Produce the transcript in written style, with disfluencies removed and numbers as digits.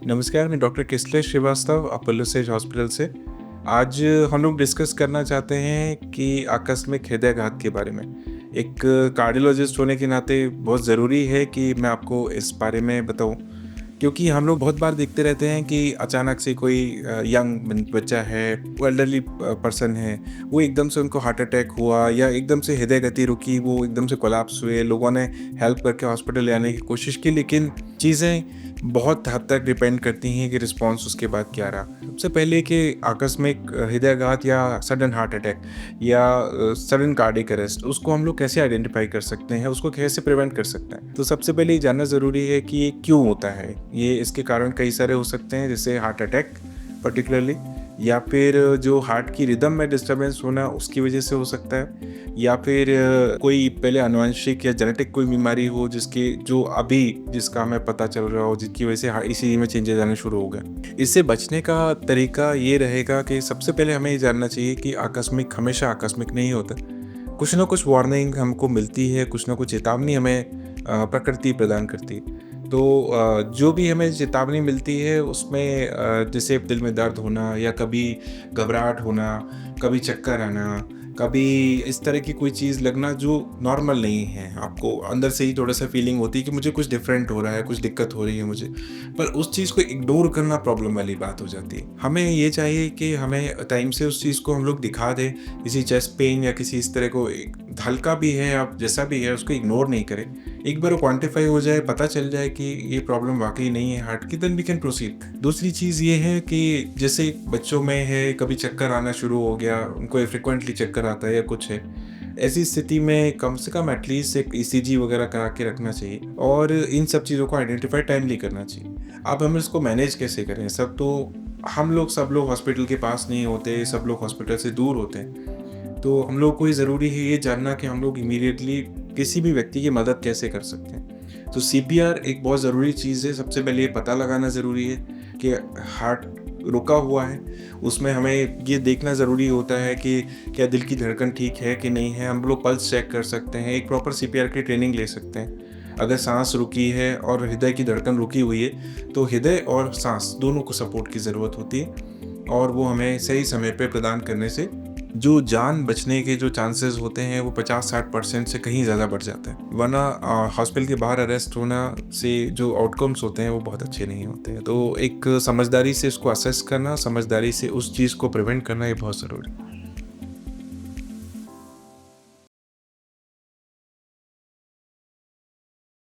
नमस्कार, मैं डॉक्टर किसले श्रीवास्तव अपोलो सेज हॉस्पिटल से। आज हम लोग डिस्कस करना चाहते हैं कि आकस्मिक हृदयाघात के बारे में। एक कार्डियोलॉजिस्ट होने के नाते बहुत ज़रूरी है कि मैं आपको इस बारे में बताऊँ, क्योंकि हम लोग बहुत बार देखते रहते हैं कि अचानक से कोई यंग बच्चा है, वो एल्डरली पर्सन है, वो एकदम से उनको हार्ट अटैक हुआ या एकदम से हृदय गति रुकी, वो एकदम से कोलैप्स हुए। लोगों ने हेल्प करके हॉस्पिटल ले आने की कोशिश की, लेकिन चीज़ें बहुत हद तक डिपेंड करती हैं कि रिस्पॉन्स उसके बाद क्या रहा। सबसे पहले कि आकस्मिक हृदयाघात या सडन हार्ट अटैक या सडन कार्डियक अरेस्ट, उसको हम लोग कैसे आइडेंटिफाई कर सकते हैं, उसको कैसे प्रिवेंट कर सकते हैं। तो सबसे पहले ये जानना ज़रूरी है कि ये क्यों होता है। ये इसके कारण कई सारे हो सकते हैं, जैसे हार्ट अटैक पर्टिकुलरली, या फिर जो हार्ट की रिदम में डिस्टर्बेंस होना उसकी वजह से हो सकता है, या फिर कोई पहले आनुवंशिक या जेनेटिक कोई बीमारी हो जिसका हमें पता चल रहा हो, जिसकी वजह से ईसीजी में चेंजेस आने शुरू हो गए। इससे बचने का तरीका ये रहेगा कि सबसे पहले हमें ये जानना चाहिए कि आकस्मिक हमेशा आकस्मिक नहीं होता। कुछ ना कुछ वार्निंग हमको मिलती है, कुछ ना कुछ चेतावनी हमें प्रकृति प्रदान करती है। तो जो भी हमें चेतावनी मिलती है उसमें जैसे दिल में दर्द होना या कभी घबराहट होना, कभी चक्कर आना, कभी इस तरह की कोई चीज़ लगना जो नॉर्मल नहीं है, आपको अंदर से ही थोड़ा-सा फीलिंग होती है कि मुझे कुछ डिफरेंट हो रहा है, कुछ दिक्कत हो रही है मुझे। पर उस चीज़ को इग्नोर करना प्रॉब्लम वाली बात हो जाती है। हमें ये चाहिए कि हमें टाइम से उस चीज़ को हम लोग दिखा दें, किसी चेस्ट पेन या किसी इस तरह को हल्का भी है, आप जैसा भी है उसको इग्नोर नहीं करें। एक बार वो क्वांटिफाई हो जाए, पता चल जाए कि ये प्रॉब्लम वाक़ई नहीं है हार्ट की, देन वी कैन प्रोसीड। दूसरी चीज़ ये है कि जैसे बच्चों में है, कभी चक्कर आना शुरू हो गया, उनको फ्रीक्वेंटली चक्कर आता है या कुछ है, ऐसी स्थिति में कम से कम एटलीस्ट एक ईसीजी वगैरह करा के रखना चाहिए और इन सब चीज़ों को आइडेंटिफाई टाइमली करना चाहिए। अब हम इसको मैनेज कैसे करें? सब लोग हॉस्पिटल के पास नहीं होते, सब लोग हॉस्पिटल से दूर होते हैं। तो हम लोग को ये ज़रूरी है ये जानना कि हम लोग इमीडिएटली किसी भी व्यक्ति की मदद कैसे कर सकते हैं। तो सीपीआर एक बहुत ज़रूरी चीज़ है। सबसे पहले ये पता लगाना ज़रूरी है कि हार्ट रुका हुआ है। उसमें हमें ये देखना ज़रूरी होता है कि क्या दिल की धड़कन ठीक है कि नहीं है। हम लोग पल्स चेक कर सकते हैं, एक प्रॉपर सीपीआर की ट्रेनिंग ले सकते हैं। अगर सांस रुकी है और हृदय की धड़कन रुकी हुई है, तो हृदय और सांस दोनों को सपोर्ट की ज़रूरत होती है और वो हमें सही समय पे प्रदान करने से जो जान बचने के जो चांसेस होते हैं वो 50-60% से कहीं ज़्यादा बढ़ जाते हैं। वरना हॉस्पिटल के बाहर अरेस्ट होना से जो आउटकम्स होते हैं वो बहुत अच्छे नहीं होते हैं। तो एक समझदारी से इसको असेस करना, समझदारी से उस चीज़ को प्रिवेंट करना, ये बहुत ज़रूरी है।